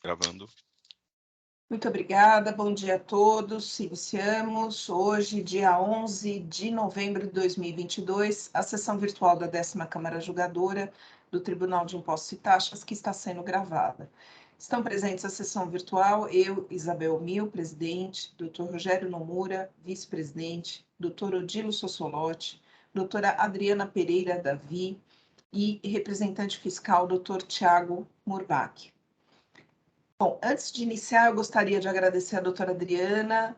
Gravando. Muito obrigada, bom dia a todos. Iniciamos hoje, dia 11 de novembro de 2022, a sessão virtual da 10ª Câmara Julgadora do Tribunal de Impostos e Taxas, que está sendo gravada. Estão presentes à sessão virtual eu, Isabel Mil, presidente, Dr. Rogério Nomura, vice-presidente, Dr. Odilo Sossolotti, doutora Adriana Pereira Davi e representante fiscal, Dr. Tiago Murbach. Bom, antes de iniciar, eu gostaria de agradecer a doutora Adriana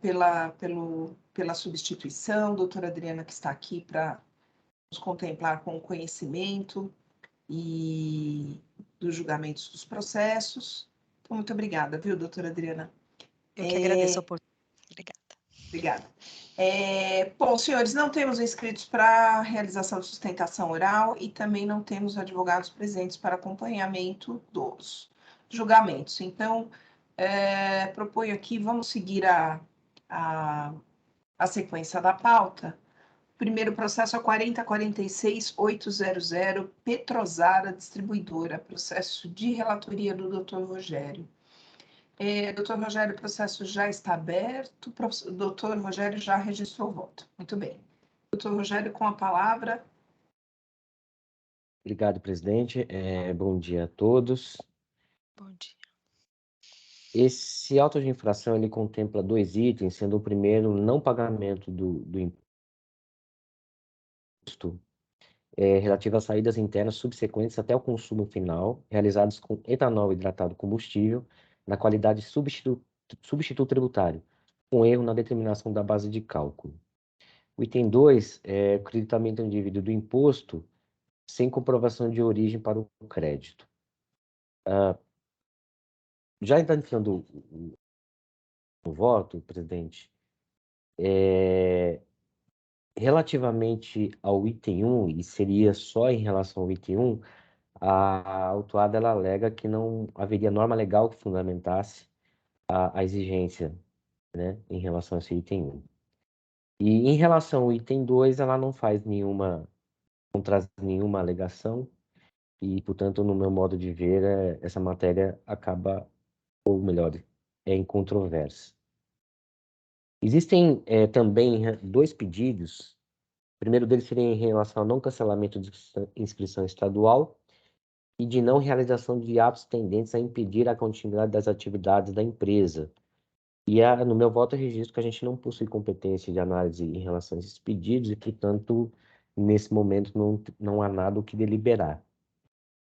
pela substituição, doutora Adriana que está aqui para nos contemplar com o conhecimento e dos julgamentos dos processos. Então, muito obrigada, viu, doutora Adriana? Eu que agradeço a oportunidade. Obrigada. Bom, senhores, não temos inscritos para realização de sustentação oral e também não temos advogados presentes para acompanhamento dos julgamentos. Então, proponho aqui, vamos seguir a sequência da pauta. O primeiro processo é 40.46.800, Petrosara Distribuidora, processo de relatoria do doutor Rogério. Doutor Rogério, o processo já está aberto, o doutor Rogério já registrou o voto. Muito bem. Doutor Rogério, com a palavra. Obrigado, presidente. Bom dia a todos. Bom dia. Esse auto de infração ele contempla 2 itens, sendo o primeiro não pagamento do imposto relativo às saídas internas subsequentes até o consumo final, realizados com etanol hidratado combustível, na qualidade substituto tributário, com erro na determinação da base de cálculo. O item 2 é o creditamento indevido do imposto sem comprovação de origem para o crédito. Já iniciando o voto, presidente, relativamente ao item 1, e seria só em relação ao item 1, a autuada ela alega que não haveria norma legal que fundamentasse a exigência, né, em relação a esse item 1. E em relação ao item 2, ela não traz nenhuma alegação, e, portanto, no meu modo de ver, essa matéria acaba, ou melhor, é incontrovérsia. Existem também 2 pedidos. O primeiro deles seria em relação ao não cancelamento de inscrição estadual e de não realização de atos tendentes a impedir a continuidade das atividades da empresa. E no meu voto eu registro que a gente não possui competência de análise em relação a esses pedidos e, portanto, nesse momento não há nada o que deliberar.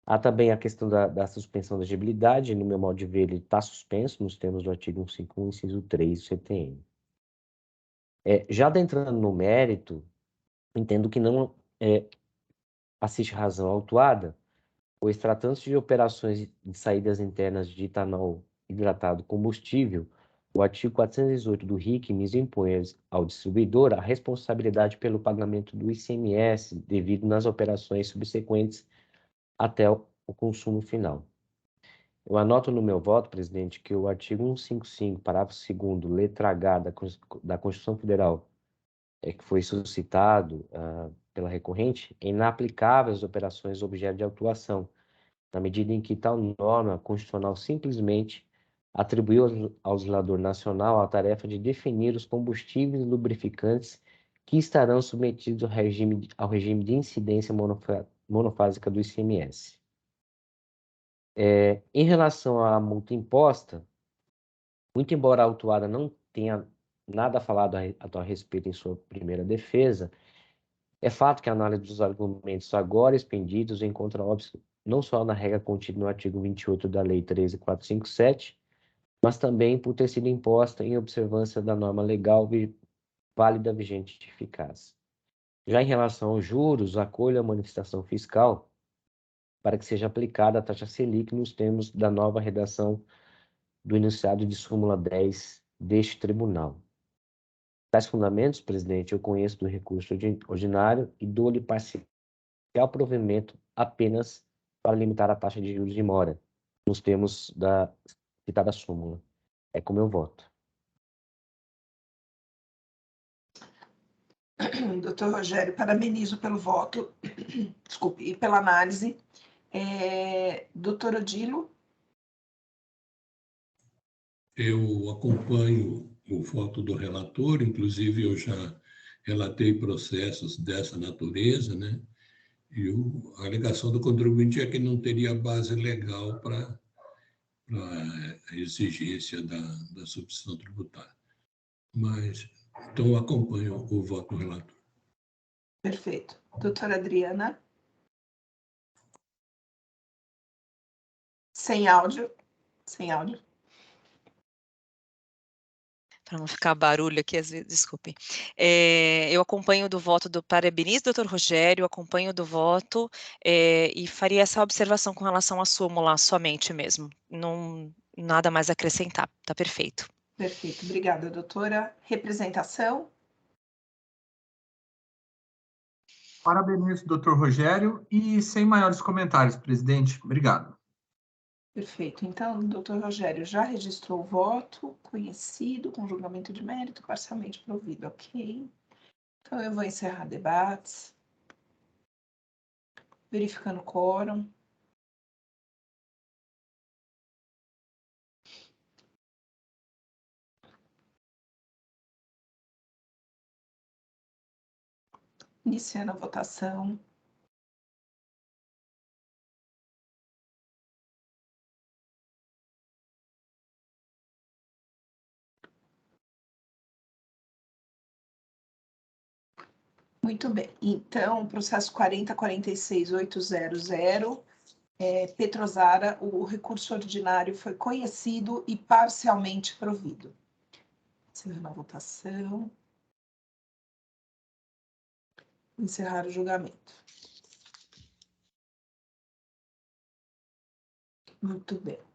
Há também a questão da suspensão da agibilidade. No meu modo de ver, ele está suspenso nos termos do artigo 151, inciso 3 do CTN. Já adentrando no mérito, entendo que não assiste razão à autuada, pois tratando-se de operações de saídas internas de etanol hidratado combustível, o artigo 418 do RIC-MIS impõe ao distribuidor a responsabilidade pelo pagamento do ICMS devido nas operações subsequentes até o consumo final. Eu anoto no meu voto, presidente, que o artigo 155, parágrafo 2º, letra H da Constituição Federal, que foi suscitado pela recorrente, é inaplicável às operações objeto de autuação, na medida em que tal norma constitucional simplesmente atribuiu ao legislador nacional a tarefa de definir os combustíveis e lubrificantes que estarão submetidos ao regime de incidência monofásica do ICMS. Em relação à multa imposta, muito embora a autuada não tenha nada falado a respeito em sua primeira defesa, é fato que a análise dos argumentos agora expendidos encontra óbvio não só na regra contida no artigo 28 da Lei 13.457, mas também por ter sido imposta em observância da norma legal válida, vigente e eficaz. Já em relação aos juros, acolho a manifestação fiscal para que seja aplicada a taxa Selic nos termos da nova redação do enunciado de súmula 10 deste tribunal. Tais fundamentos, presidente, eu conheço do recurso ordinário e dou-lhe parcial provimento apenas para limitar a taxa de juros de mora, nos termos da citada súmula. É como eu voto. Doutor Rogério, parabenizo pelo voto, desculpe, e pela análise. Doutor Odilo. Eu acompanho o voto do relator, inclusive eu já relatei processos dessa natureza, né? E a alegação do contribuinte é que não teria base legal para a exigência da substituição tributária. Mas, então, eu acompanho o voto do relator. Perfeito. Doutora Adriana? Sem áudio. Sem áudio. Para não ficar barulho aqui, às vezes, desculpe. Eu acompanho do voto parabenizo, doutor Rogério, acompanho do voto e faria essa observação com relação à súmula somente mesmo. Não, nada mais a acrescentar, tá perfeito. Perfeito, obrigada, doutora. Representação? Parabenizo, doutor Rogério, e sem maiores comentários, presidente. Obrigado. Perfeito. Então, doutor Rogério já registrou o voto, conhecido, com julgamento de mérito, parcialmente provido, ok? Então, eu vou encerrar debates. Verificando o quórum. Iniciando a votação. Muito bem. Então, processo 40.46.800, Petrosara, o recurso ordinário foi conhecido e parcialmente provido. Encerrando a votação. Encerrar o julgamento. Muito bem.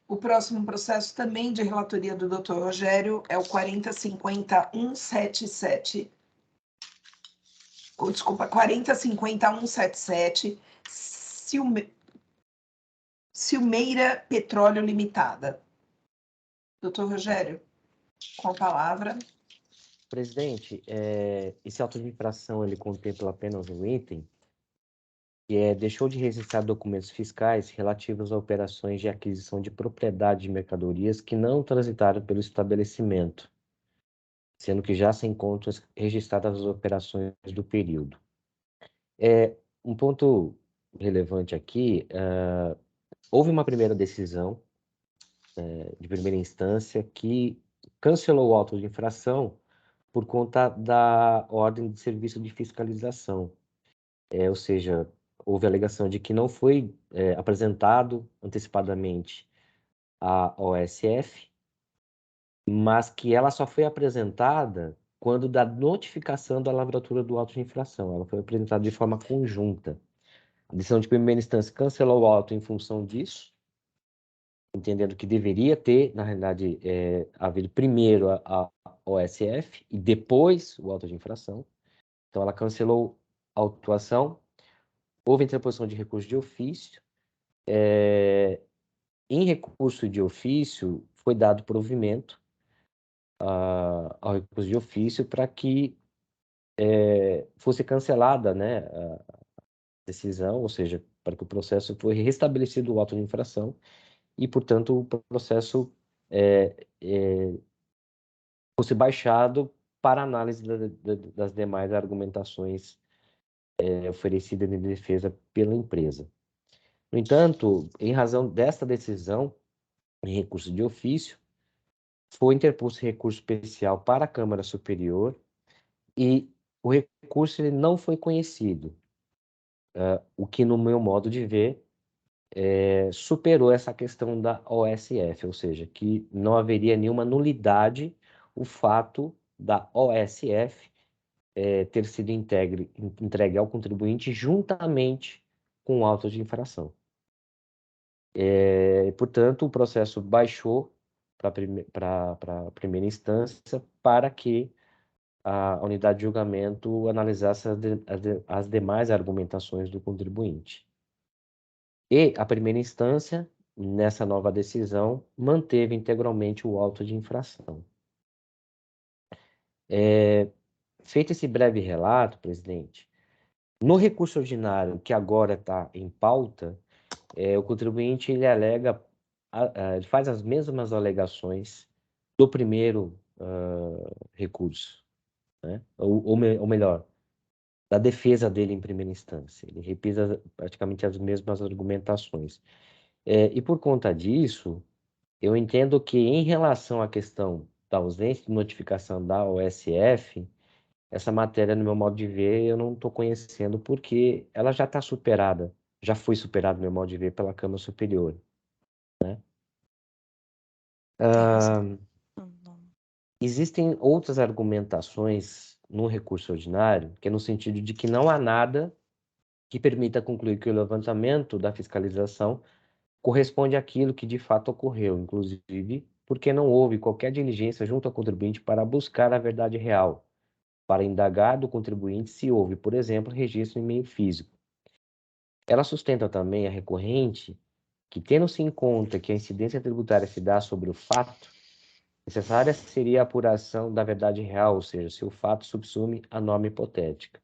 O próximo processo, também de relatoria do Dr. Rogério, é o 40.50.177. Desculpa, 40.50.177, Silmeira Petróleo Limitada. Doutor Rogério, com a palavra. Presidente, esse auto de infração ele contempla apenas um item, que deixou de registrar documentos fiscais relativos a operações de aquisição de propriedade de mercadorias que não transitaram pelo estabelecimento, sendo que já se encontram registradas as operações do período. Um ponto relevante aqui, houve uma primeira decisão de primeira instância que cancelou o auto de infração por conta da ordem de serviço de fiscalização. Ou seja, houve a alegação de que não foi apresentado antecipadamente a OSF, mas que ela só foi apresentada quando da notificação da lavratura do auto de infração. Ela foi apresentada de forma conjunta. A decisão de primeira instância cancelou o auto em função disso, entendendo que deveria ter, na realidade, havido primeiro a OSF e depois o auto de infração. Então, ela cancelou a autuação, houve interposição de recurso de ofício. Em recurso de ofício, foi dado provimento ao recurso de ofício para que fosse cancelada, né, a decisão, ou seja, para que o processo fosse restabelecido o auto de infração e, portanto, o processo fosse baixado para análise das demais argumentações oferecidas em defesa pela empresa. No entanto, em razão desta decisão, em recurso de ofício, foi interposto recurso especial para a Câmara Superior e o recurso ele não foi conhecido, o que, no meu modo de ver, superou essa questão da OSF, ou seja, que não haveria nenhuma nulidade o fato da OSF ter sido entregue ao contribuinte juntamente com o auto de infração. Portanto, o processo baixou para a primeira instância para que a unidade de julgamento analisasse as demais argumentações do contribuinte. E a primeira instância, nessa nova decisão, manteve integralmente o auto de infração. Feito esse breve relato, presidente, no recurso ordinário que agora está em pauta, o contribuinte ele alega, ele faz as mesmas alegações do primeiro recurso, né? Ou melhor, da defesa dele em primeira instância. Ele repisa praticamente as mesmas argumentações. E por conta disso, eu entendo que em relação à questão da ausência de notificação da OSF, essa matéria, no meu modo de ver, eu não estou conhecendo porque ela já está superada, já foi superada, no meu modo de ver, pela Câmara Superior, né? Existem outras argumentações no recurso ordinário, que é no sentido de que não há nada que permita concluir que o levantamento da fiscalização corresponde àquilo que de fato ocorreu, inclusive porque não houve qualquer diligência junto ao contribuinte para buscar a verdade real, para indagar do contribuinte se houve, por exemplo, registro em meio físico. Ela sustenta também a recorrente que, tendo-se em conta que a incidência tributária se dá sobre o fato, necessária seria a apuração da verdade real, ou seja, se o fato subsume a norma hipotética.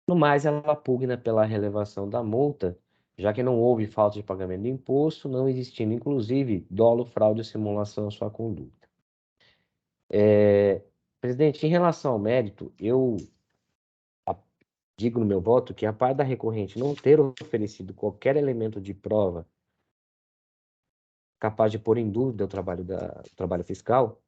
No mais, ela pugna pela relevação da multa, já que não houve falta de pagamento de imposto, não existindo, inclusive, dolo, fraude ou simulação à sua conduta. Presidente, em relação ao mérito, eu digo no meu voto que, a par da recorrente não ter oferecido qualquer elemento de prova capaz de pôr em dúvida o trabalho fiscal,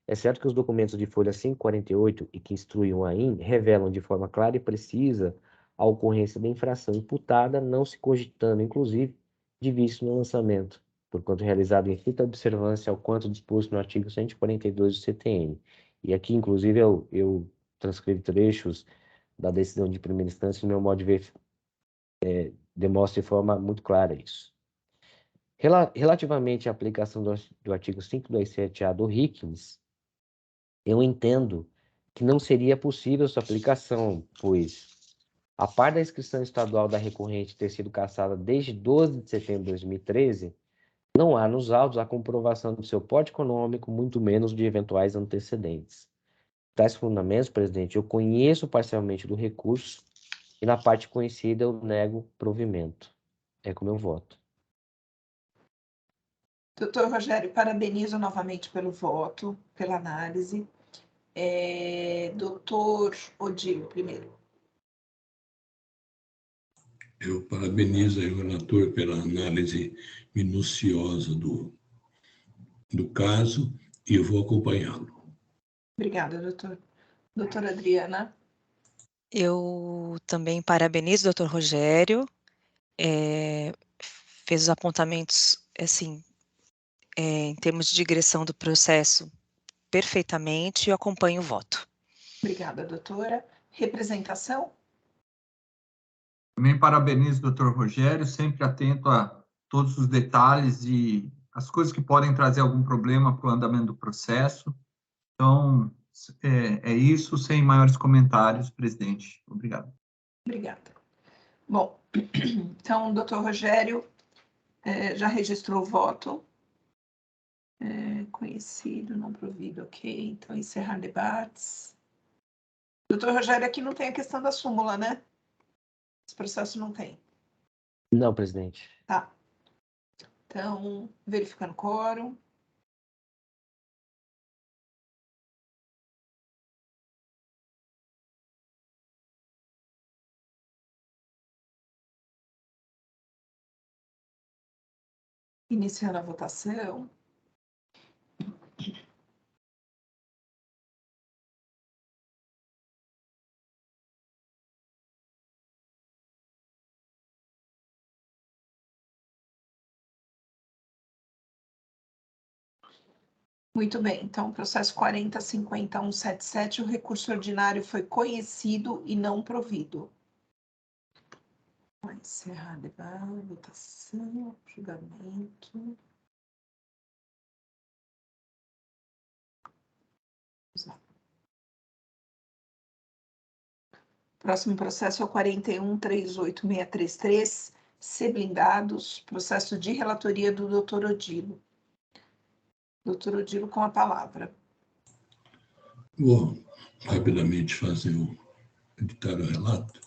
é certo que os documentos de folha 548 e que instruem o AIN revelam de forma clara e precisa a ocorrência da infração imputada, não se cogitando, inclusive, de vício no lançamento, porquanto realizado em estrita observância ao quanto disposto no artigo 142 do CTN. E aqui, inclusive, eu transcrevo trechos da decisão de primeira instância, no meu modo de ver, demonstra de forma muito clara isso. Relativamente à aplicação do artigo 527-A do RICMS, eu entendo que não seria possível sua aplicação, pois, a par da inscrição estadual da recorrente ter sido cassada desde 12 de setembro de 2013, não há nos autos a comprovação do seu porte econômico, muito menos de eventuais antecedentes. Tais fundamentos, presidente, eu conheço parcialmente do recurso e na parte conhecida eu nego provimento. É como eu voto. Doutor Rogério, parabenizo novamente pelo voto, pela análise. Doutor Odilo, primeiro. Eu parabenizo aí o relator pela análise minuciosa do caso e eu vou acompanhá-lo. Obrigada, doutor. Doutora Adriana. Eu também parabenizo o doutor Rogério, fez os apontamentos, assim, em termos de digressão do processo, perfeitamente, e eu acompanho o voto. Obrigada, doutora. Representação? Também parabenizo o doutor Rogério, sempre atento a todos os detalhes e as coisas que podem trazer algum problema para o andamento do processo. Então, é isso, sem maiores comentários, presidente. Obrigado. Obrigada. Bom, então, doutor Rogério já registrou o voto. Conhecido, não provido, ok. Então, encerrar debates. Doutor Rogério, aqui não tem a questão da súmula, né? Esse processo não tem. Não, presidente. Tá. Então, verificando o quórum. Iniciando a votação. Muito bem, então, processo 40.50.177, o recurso ordinário foi conhecido e não provido. Vou encerrar a debate, votação, julgamento. Próximo processo é o 41.38633, C blindados, processo de relatoria do doutor Odilo. Doutor Odilo, com a palavra. Vou rapidamente editar o relato.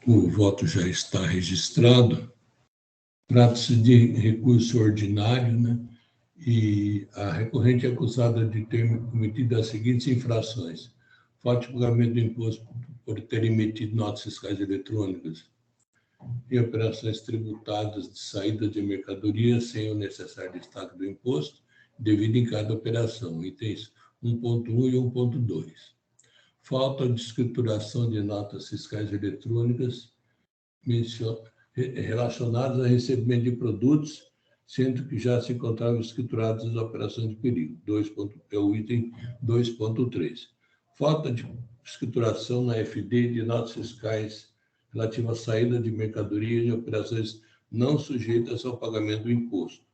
O voto já está registrado. Trata-se de recurso ordinário, né? E a recorrente é acusada de ter cometido as seguintes infrações: falta de pagamento do imposto por ter emitido notas fiscais eletrônicas em operações tributadas de saída de mercadorias sem o necessário destaque do imposto, devido em cada operação, itens 1.1 e 1.2. Falta de escrituração de notas fiscais eletrônicas relacionadas a recebimento de produtos, sendo que já se encontravam escrituradas as operações de perigo, é o item 2.3. Falta de escrituração na FD de notas fiscais relativas à saída de mercadoria e operações não sujeitas ao pagamento do imposto,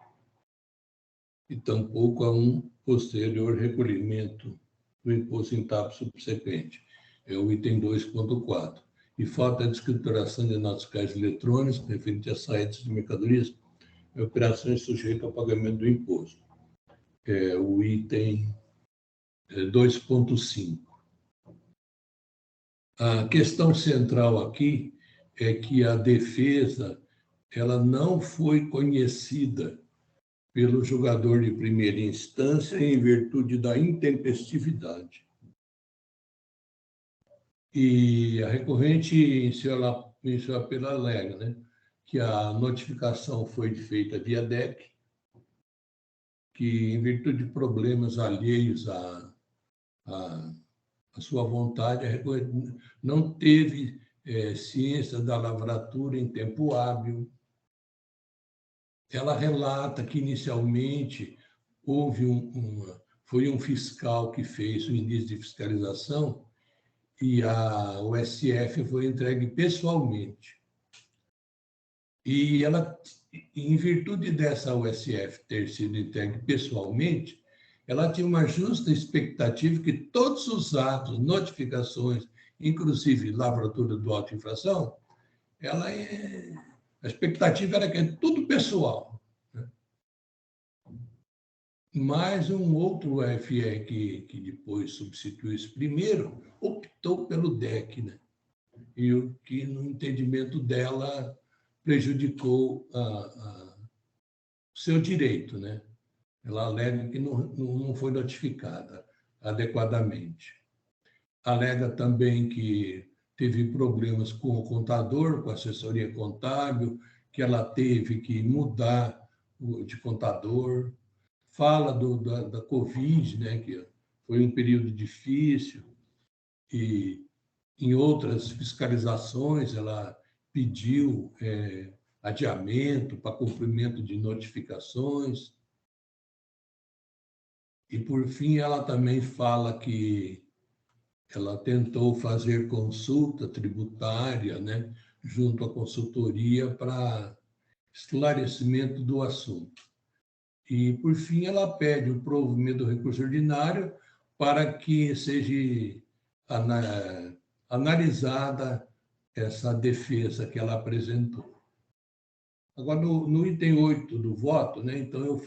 e tampouco a um posterior recolhimento do imposto em etapa subsequente, é o item 2.4. E falta de escrituração de notas fiscais eletrônicas referente às saídas de mercadorias e operações sujeitas ao pagamento do imposto, é o item 2.5. A questão central aqui é que a defesa ela não foi conhecida pelo julgador de primeira instância em virtude da intempestividade. E a recorrente em seu apelo alega, né, que a notificação foi feita via DEC, que em virtude de problemas alheios à sua vontade, a recorrente não teve ciência da lavratura em tempo hábil. Ela relata que, inicialmente, foi um fiscal que fez o início de fiscalização e o SF foi entregue pessoalmente. E ela, em virtude dessa USF ter sido entregue pessoalmente, ela tinha uma justa expectativa que todos os atos, notificações, inclusive lavratura do auto-infração, a expectativa era que é tudo pessoal. Né? Mas um outro FE que depois substituiu esse primeiro, optou pelo DEC, né? E o que, no entendimento dela, prejudicou o seu direito, né? Ela alega que não foi notificada adequadamente. Alega também que teve problemas com o contador, com a assessoria contábil, que ela teve que mudar de contador. Fala da Covid, né, que foi um período difícil, e em outras fiscalizações ela pediu adiamento para cumprimento de notificações. E, por fim, ela também fala que ela tentou fazer consulta tributária, né, junto à consultoria para esclarecimento do assunto. E, por fim, ela pede o provimento do recurso ordinário para que seja analisada essa defesa que ela apresentou. Agora, no item 8 do voto, né, então eu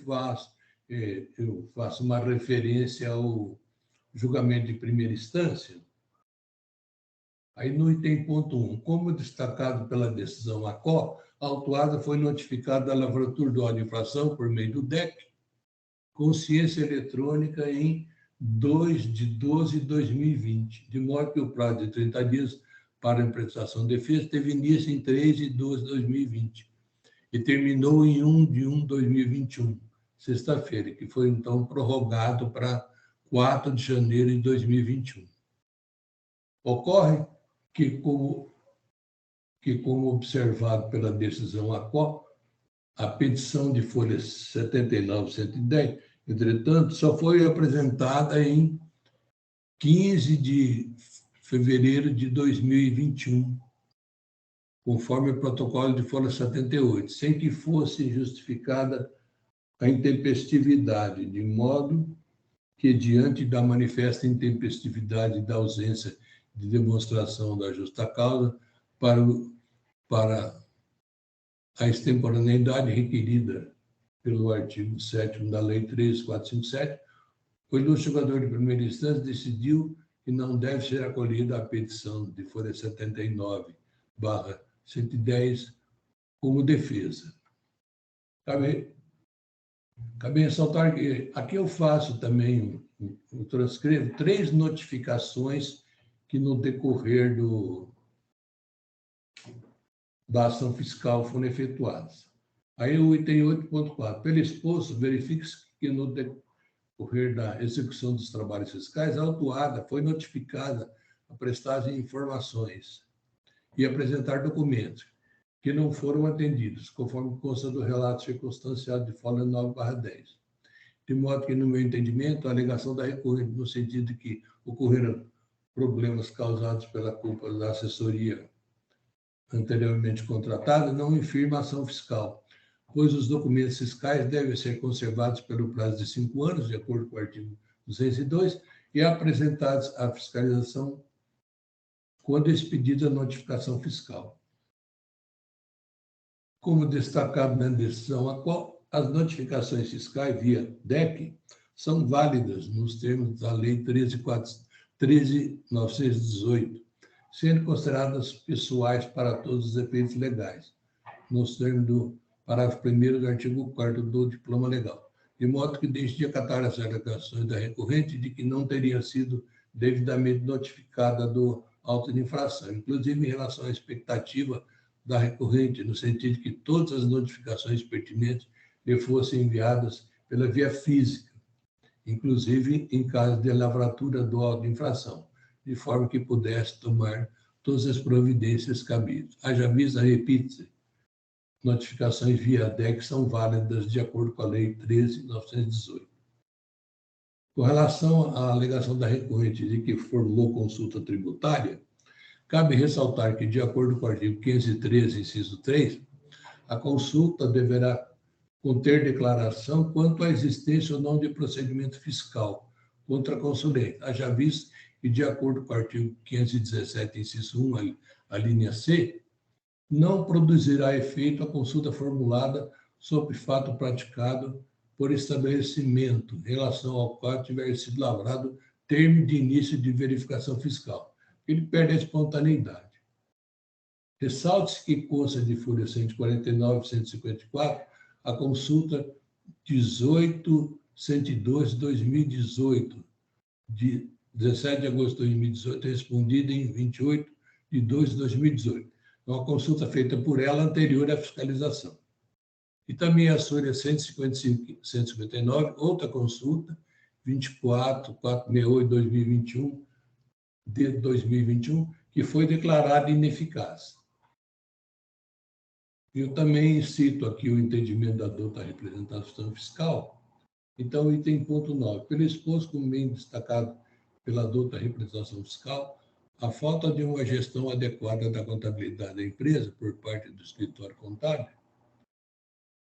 faço uma referência ao julgamento de primeira instância. Aí, no item ponto 1, como destacado pela decisão ACO, a autuada foi notificada da lavratura do auto de infração por meio do DEC, com ciência eletrônica em 2/12/2020, de modo que o prazo de 30 dias para a prestação de defesa teve início em 3/12/2020 e terminou em 1/1/2021, sexta-feira, que foi, então, prorrogado para 4 de janeiro de 2021. Ocorre que, como observado pela decisão ACO, a petição de folha 79.110, entretanto, só foi apresentada em 15 de fevereiro de 2021, conforme o protocolo de folha 78, sem que fosse justificada a intempestividade, de modo que, diante da manifesta intempestividade da ausência de demonstração da justa causa para a extemporaneidade requerida pelo artigo 7º da Lei 13.457, o ilustre julgador de primeira instância decidiu que não deve ser acolhida a petição de folha 79/110 como defesa. Cabe ressaltar que aqui eu faço também, eu transcrevo 3 notificações que, no decorrer da ação fiscal, foram efetuadas. Aí o item 8.4. Pelo exposto, verifique-se que, no decorrer da execução dos trabalhos fiscais, a autuada foi notificada a prestar informações e apresentar documentos que não foram atendidos, conforme consta do relato circunstanciado de folha 9/10. De modo que, no meu entendimento, a alegação da recorrente, no sentido de que ocorreram problemas causados pela culpa da assessoria anteriormente contratada, não infirma a ação fiscal, pois os documentos fiscais devem ser conservados pelo prazo de 5 anos, de acordo com o artigo 202, e apresentados à fiscalização quando expedida a notificação fiscal. Como destacado na decisão a qual as notificações fiscais via DEC são válidas nos termos da Lei 13.918, sendo consideradas pessoais para todos os efeitos legais, nos termos do parágrafo 1º do artigo 4º do diploma legal, de modo que deixe de acatar as alegações da recorrente de que não teria sido devidamente notificada do auto de infração, inclusive em relação à expectativa da recorrente, no sentido de que todas as notificações pertinentes lhe fossem enviadas pela via física, inclusive em caso de lavratura do auto de infração, de forma que pudesse tomar todas as providências cabíveis. Haja vista, repite-se, notificações via DEC são válidas de acordo com a Lei 13.918. Com relação à alegação da recorrente de que formulou consulta tributária, cabe ressaltar que, de acordo com o artigo 513, inciso 3, a consulta deverá conter declaração quanto à existência ou não de procedimento fiscal contra a consulente. Haja visto que, de acordo com o artigo 517, inciso 1, a linha C, não produzirá efeito a consulta formulada sobre fato praticado por estabelecimento, em relação ao qual tiver sido lavrado termo de início de verificação fiscal. Ele perde a espontaneidade. Ressalte-se que consta de folha 149 e 154 a consulta 18.102/2018, de 17 de agosto de 2018, respondida em 28/2/2018. É uma consulta feita por ela anterior à fiscalização. E também a folha 155 e 159, outra consulta, 24.468/2021, de 2021, que foi declarada ineficaz. Eu também cito aqui o entendimento da douta representação fiscal. Então, item ponto 9. Pelo exposto, como bem destacado pela douta representação fiscal, a falta de uma gestão adequada da contabilidade da empresa por parte do escritório contábil,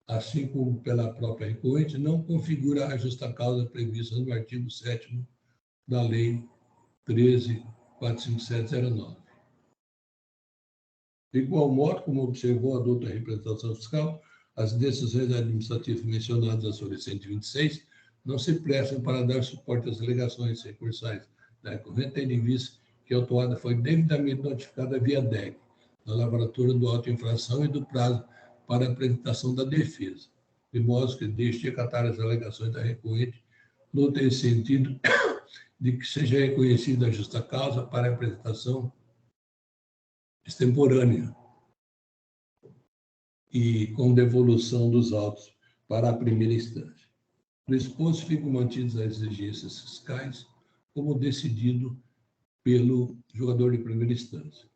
assim como pela própria recorrente, não configura a justa causa prevista no artigo 7º da Lei 13.457. 45709. De igual modo, como observou a douta representação fiscal, as decisões administrativas mencionadas na folha 126 não se prestam para dar suporte às alegações recursais da recorrente, tendo em vista que a autuada foi devidamente notificada via DEC, na lavratura do auto infração e do prazo para a apresentação da defesa, de modo que deixe de acatar as alegações da recorrente no sentido de que seja reconhecida a justa causa para a apresentação extemporânea e com devolução dos autos para a primeira instância. Do exposto ficam mantidas as exigências fiscais, como decidido pelo julgador de primeira instância.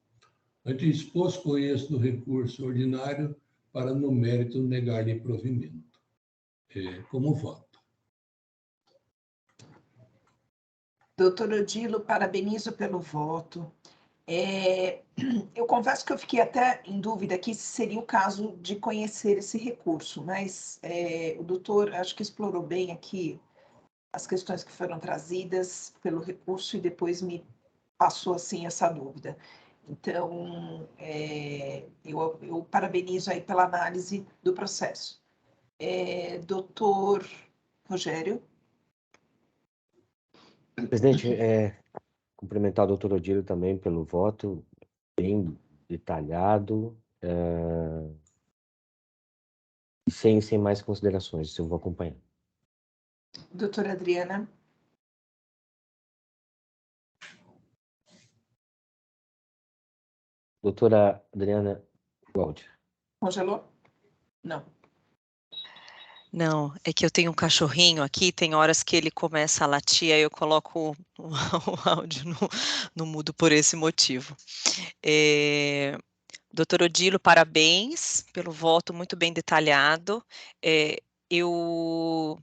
Ante o exposto, conheço do recurso ordinário para, no mérito, negar-lhe provimento. Como voto. Doutor Odilo, parabenizo pelo voto. Eu confesso que eu fiquei até em dúvida aqui se seria o caso de conhecer esse recurso, mas o doutor acho que explorou bem aqui as questões que foram trazidas pelo recurso e depois me passou assim essa dúvida. Então, eu parabenizo aí pela análise do processo. Doutor Rogério. Presidente, cumprimentar o doutor Odilo também pelo voto, bem detalhado, e sem mais considerações, eu vou acompanhar. Doutora Adriana. Doutora Adriana Cláudia. Congelou? Não. Não, é que eu tenho um cachorrinho aqui, tem horas que ele começa a latir, aí eu coloco o áudio no mudo por esse motivo. Doutor Odilo, parabéns pelo voto muito bem detalhado. Eu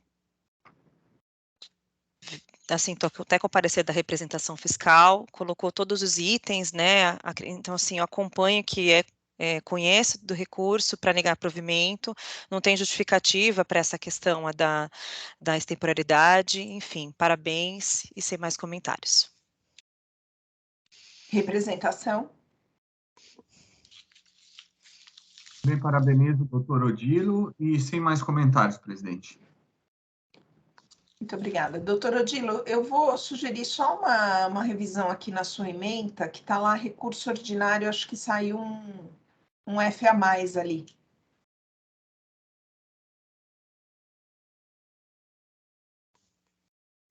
assim, estou até com o parecer da representação fiscal, colocou todos os itens, né? Então, assim, eu acompanho que conheço do recurso para negar provimento, não tem justificativa para essa questão da extemporaneidade, enfim, parabéns e sem mais comentários. Representação. Bem, parabenizo o doutor Odilo e sem mais comentários, presidente. Muito obrigada. Doutor Odilo, eu vou sugerir só uma revisão aqui na sua ementa, que está lá recurso ordinário, acho que saiu um F a mais ali.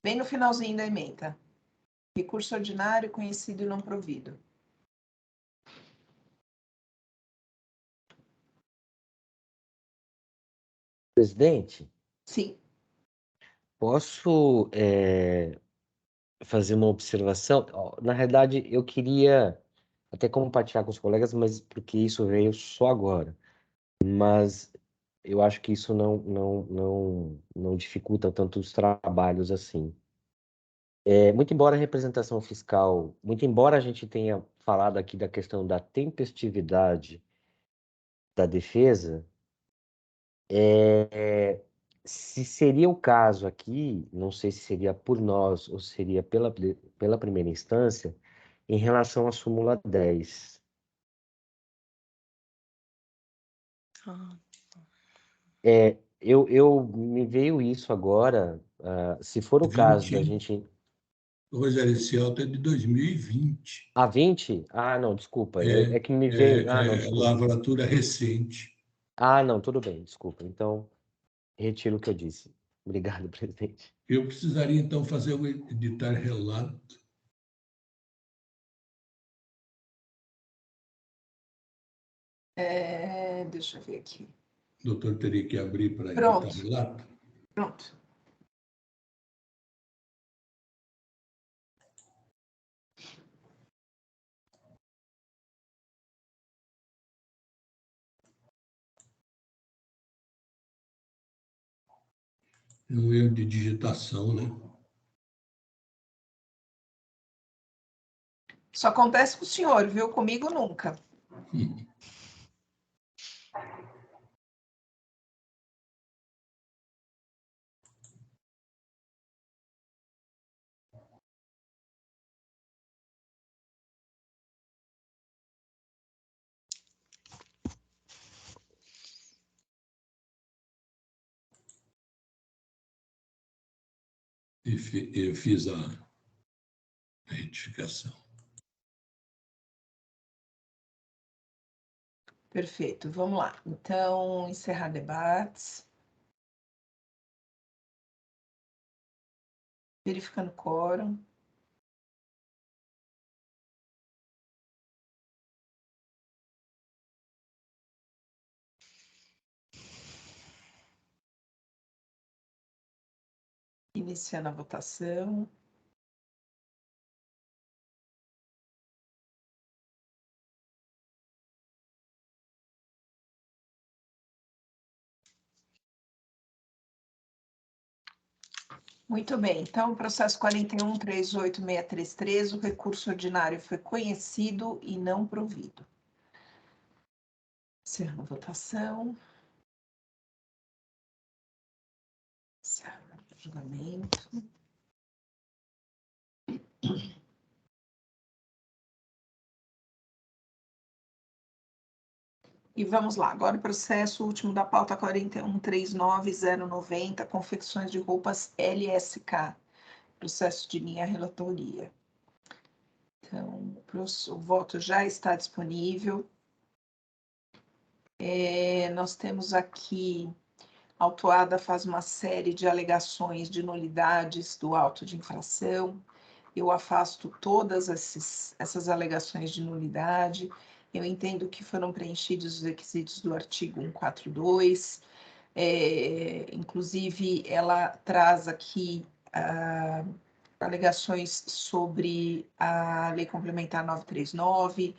Bem no finalzinho da ementa. Recurso ordinário conhecido e não provido. Presidente? Sim. Posso fazer uma observação? Na realidade, eu queria até compartilhar com os colegas, mas porque isso veio só agora. Mas eu acho que isso não dificulta tanto os trabalhos assim. Muito embora a representação fiscal, muito embora a gente tenha falado aqui da questão da tempestividade da defesa, se seria o caso aqui, não sei se seria por nós ou seria pela primeira instância, em relação à súmula 10. Me veio isso agora, se for o caso da gente... Rogério, esse auto é de 2020. 20? Ah, não, desculpa. É que me veio... não, desculpa. Lavratura recente. Não, tudo bem, desculpa. Então, retiro o que eu disse. Obrigado, presidente. Eu precisaria, então, fazer o editar relato. Deixa eu ver aqui. O doutor teria que abrir para editar relato? Pronto. É um erro de digitação, né? Isso acontece com o senhor, viu? Comigo nunca. e fiz a retificação. Perfeito, vamos lá. Então, encerrar debates. Verificando o quórum. Iniciando a votação. Muito bem, então, o processo 41.38.633, o recurso ordinário foi conhecido e não provido. Encerrando a votação. Encerrando o julgamento. E vamos lá, agora o processo último da pauta 41.39.090, confecções de roupas LSK, processo de minha relatoria. Então, o voto já está disponível. Nós temos aqui, a autuada faz uma série de alegações de nulidades do auto de infração. Eu afasto todas essas alegações de nulidade. Eu entendo que foram preenchidos os requisitos do artigo 142. Inclusive, ela traz aqui alegações sobre a Lei Complementar 939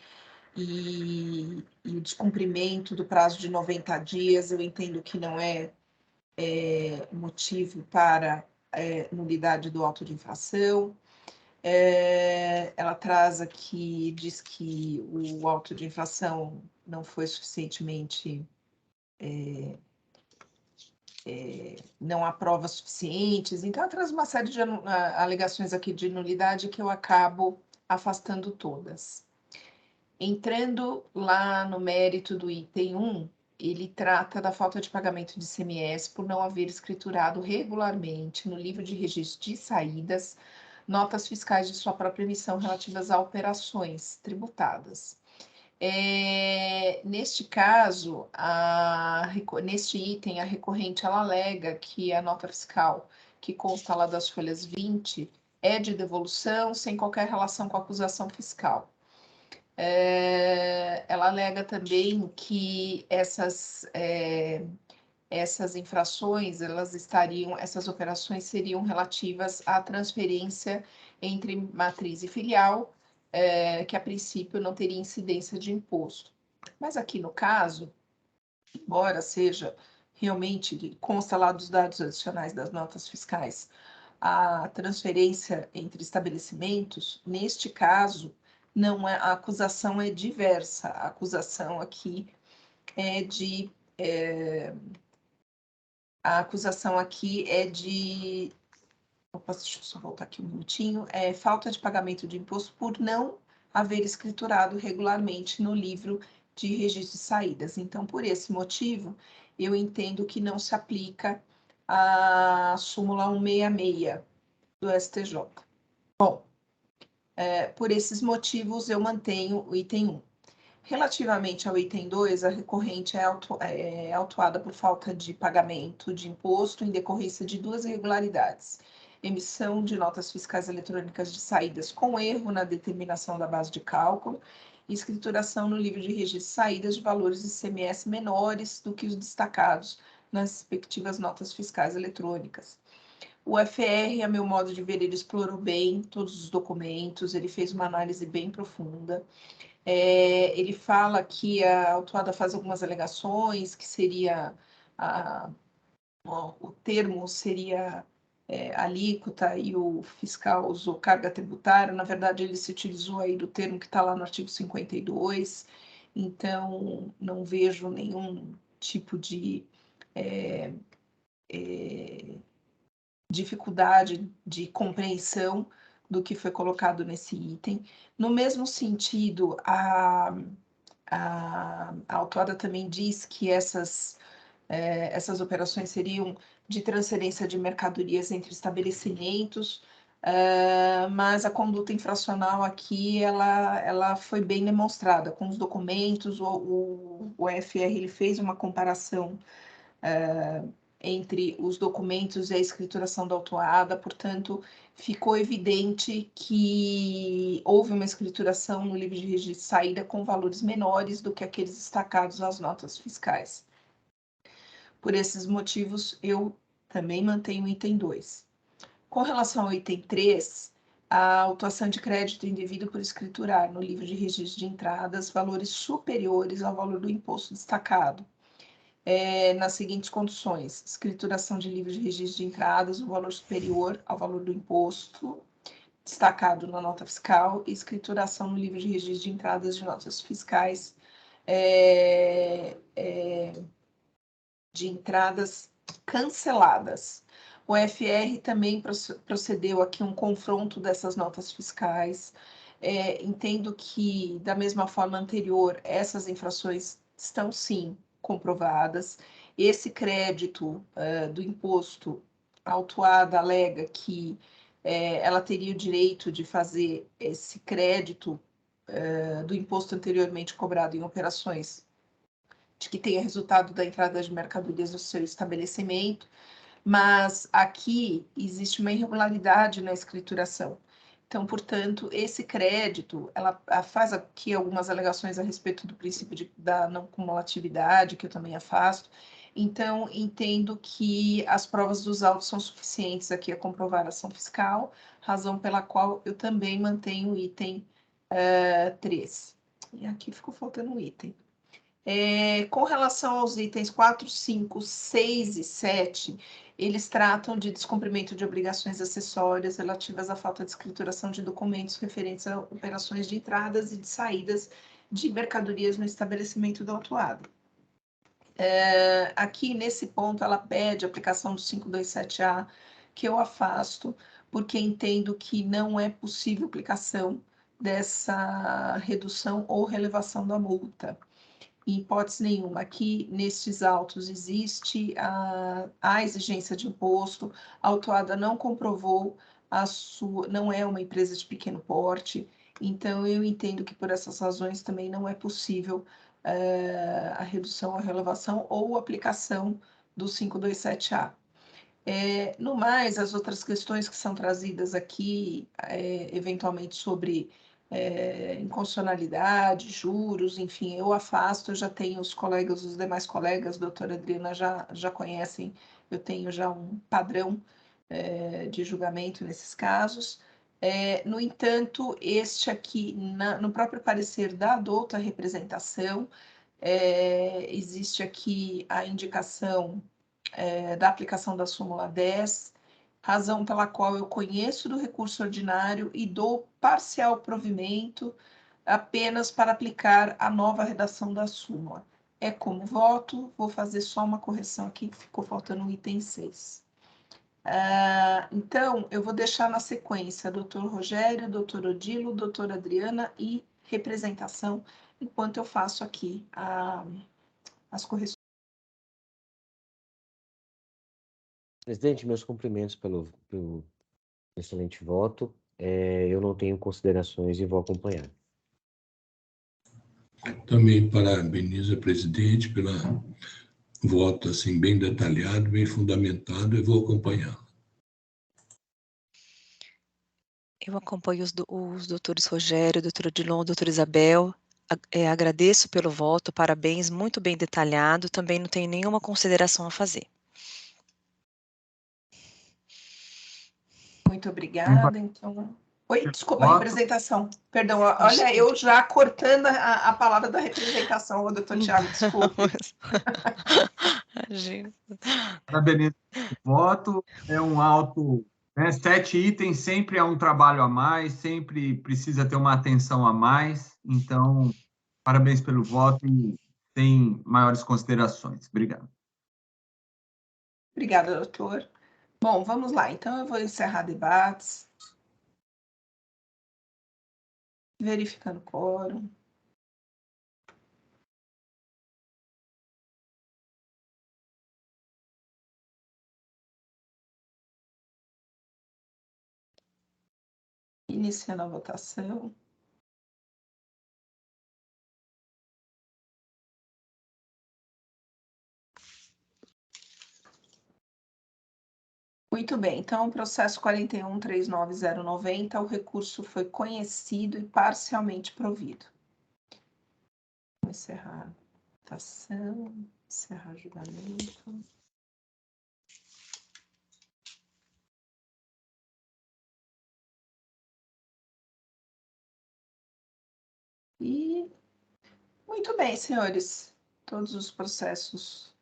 e o descumprimento do prazo de 90 dias. Eu entendo que não é motivo para nulidade do auto de infração. Ela traz aqui, diz que o auto de infração não foi suficientemente, não há provas suficientes, então ela traz uma série de alegações aqui de nulidade que eu acabo afastando todas. Entrando lá no mérito do item 1, ele trata da falta de pagamento de ICMS por não haver escriturado regularmente no livro de registro de saídas notas fiscais de sua própria emissão relativas a operações tributadas. Neste caso, neste item, a recorrente ela alega que a nota fiscal que consta lá das folhas 20 é de devolução sem qualquer relação com a acusação fiscal. Ela alega também que essas infrações, essas operações seriam relativas à transferência entre matriz e filial, que a princípio não teria incidência de imposto. Mas aqui no caso, embora seja realmente, consta lá dos dados adicionais das notas fiscais, a transferência entre estabelecimentos, neste caso, não a acusação é diversa, a acusação aqui é de... A acusação aqui é de... Opa, deixa eu só voltar aqui um minutinho. Falta de pagamento de imposto por não haver escriturado regularmente no livro de registro de saídas. Então, por esse motivo, eu entendo que não se aplica a súmula 166 do STJ. Bom, por esses motivos, eu mantenho o item 1. Relativamente ao item 2, a recorrente é autuada por falta de pagamento de imposto em decorrência de duas irregularidades: emissão de notas fiscais eletrônicas de saídas com erro na determinação da base de cálculo e escrituração no livro de registro de saídas de valores de ICMS menores do que os destacados nas respectivas notas fiscais eletrônicas. O FR, a meu modo de ver, ele explorou bem todos os documentos, ele fez uma análise bem profunda. Ele fala que a autuada faz algumas alegações, que seria, o termo seria alíquota e o fiscal usou carga tributária. Na verdade, ele se utilizou aí do termo que está lá no artigo 52, então não vejo nenhum tipo de dificuldade de compreensão do que foi colocado nesse item. No mesmo sentido, a autuada também diz que essas operações seriam de transferência de mercadorias entre estabelecimentos, mas a conduta infracional aqui, ela foi bem demonstrada com os documentos. O FR ele fez uma comparação entre os documentos e a escrituração da autuada, portanto, ficou evidente que houve uma escrituração no livro de registro de saída com valores menores do que aqueles destacados nas notas fiscais. Por esses motivos, eu também mantenho o item 2. Com relação ao item 3, a autuação de crédito indevido por escriturar no livro de registro de entradas valores superiores ao valor do imposto destacado, nas seguintes condições: escrituração de livro de registro de entradas, o valor superior ao valor do imposto destacado na nota fiscal, e escrituração no livro de registro de entradas de notas fiscais de entradas canceladas. O FR também procedeu aqui um confronto dessas notas fiscais. Entendo que, da mesma forma anterior, essas infrações estão, sim, comprovadas. Esse crédito do imposto, a autuada alega que ela teria o direito de fazer esse crédito do imposto anteriormente cobrado em operações de que tenha resultado da entrada de mercadorias no seu estabelecimento, mas aqui existe uma irregularidade na escrituração. Então, portanto, esse crédito, ela faz aqui algumas alegações a respeito do princípio da não cumulatividade, que eu também afasto. Então, entendo que as provas dos autos são suficientes aqui a comprovar a ação fiscal, razão pela qual eu também mantenho o item 3. E aqui ficou faltando um item. Com relação aos itens 4, 5, 6 e 7, eles tratam de descumprimento de obrigações acessórias relativas à falta de escrituração de documentos referentes a operações de entradas e de saídas de mercadorias no estabelecimento do autuado. Aqui, nesse ponto, ela pede a aplicação do 527A, que eu afasto, porque entendo que não é possível aplicação dessa redução ou relevação da multa. Em hipótese nenhuma, aqui nestes autos existe a exigência de imposto, a autuada não comprovou não é uma empresa de pequeno porte, então eu entendo que por essas razões também não é possível a redução, a relevação ou aplicação do 527A. No mais, as outras questões que são trazidas aqui, eventualmente sobre inconstitucionalidade, juros, enfim, eu afasto. Eu já tenho os demais colegas, doutora Adriana, já conhecem, eu tenho já um padrão de julgamento nesses casos. No entanto, este aqui, no próprio parecer da douta representação, existe aqui a indicação da aplicação da súmula 10, razão pela qual eu conheço do recurso ordinário e dou parcial provimento apenas para aplicar a nova redação da súmula. Como voto, vou fazer só uma correção aqui, que ficou faltando o item 6. Então, eu vou deixar na sequência doutor Rogério, doutor Odilo, doutora Adriana e representação, enquanto eu faço aqui as correções. Presidente, meus cumprimentos pelo excelente voto. Eu não tenho considerações e vou acompanhar. Também parabenizo a presidente pelo voto assim, bem detalhado, bem fundamentado, e vou acompanhá-lo. Eu acompanho os doutores Rogério, doutor Odilon, doutora Isabel. Agradeço pelo voto, parabéns, muito bem detalhado. Também não tenho nenhuma consideração a fazer. Muito obrigada, então. Oi, desculpa, a representação. Perdão, olha, eu já cortando a palavra da representação, doutor Tiago, desculpe. Imagina. Parabenizo o voto. É um auto, 7 itens sempre é um trabalho a mais, sempre precisa ter uma atenção a mais. Então, parabéns pelo voto e sem maiores considerações. Obrigado. Obrigada, doutor. Bom, vamos lá. Então, eu vou encerrar debates. Verificando o quórum. Iniciando a votação. Muito bem, então o processo 41.39090, o recurso foi conhecido e parcialmente provido. Vou encerrar a votação, encerrar julgamento. E muito bem, senhores, todos os processos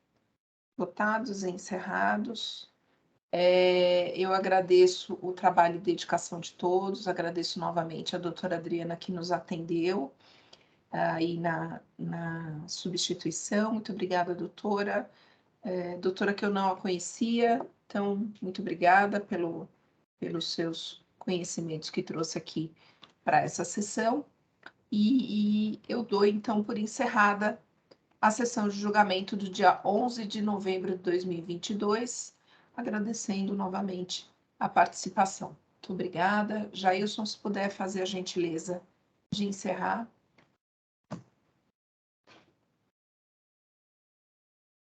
votados e encerrados. Eu agradeço o trabalho e dedicação de todos, agradeço novamente a doutora Adriana que nos atendeu aí na substituição. Muito obrigada, doutora. Doutora que eu não a conhecia, então, muito obrigada pelos seus conhecimentos que trouxe aqui para essa sessão. E eu dou, então, por encerrada a sessão de julgamento do dia 11 de novembro de 2022, agradecendo novamente a participação. Muito obrigada. Jailson, se puder fazer a gentileza de encerrar.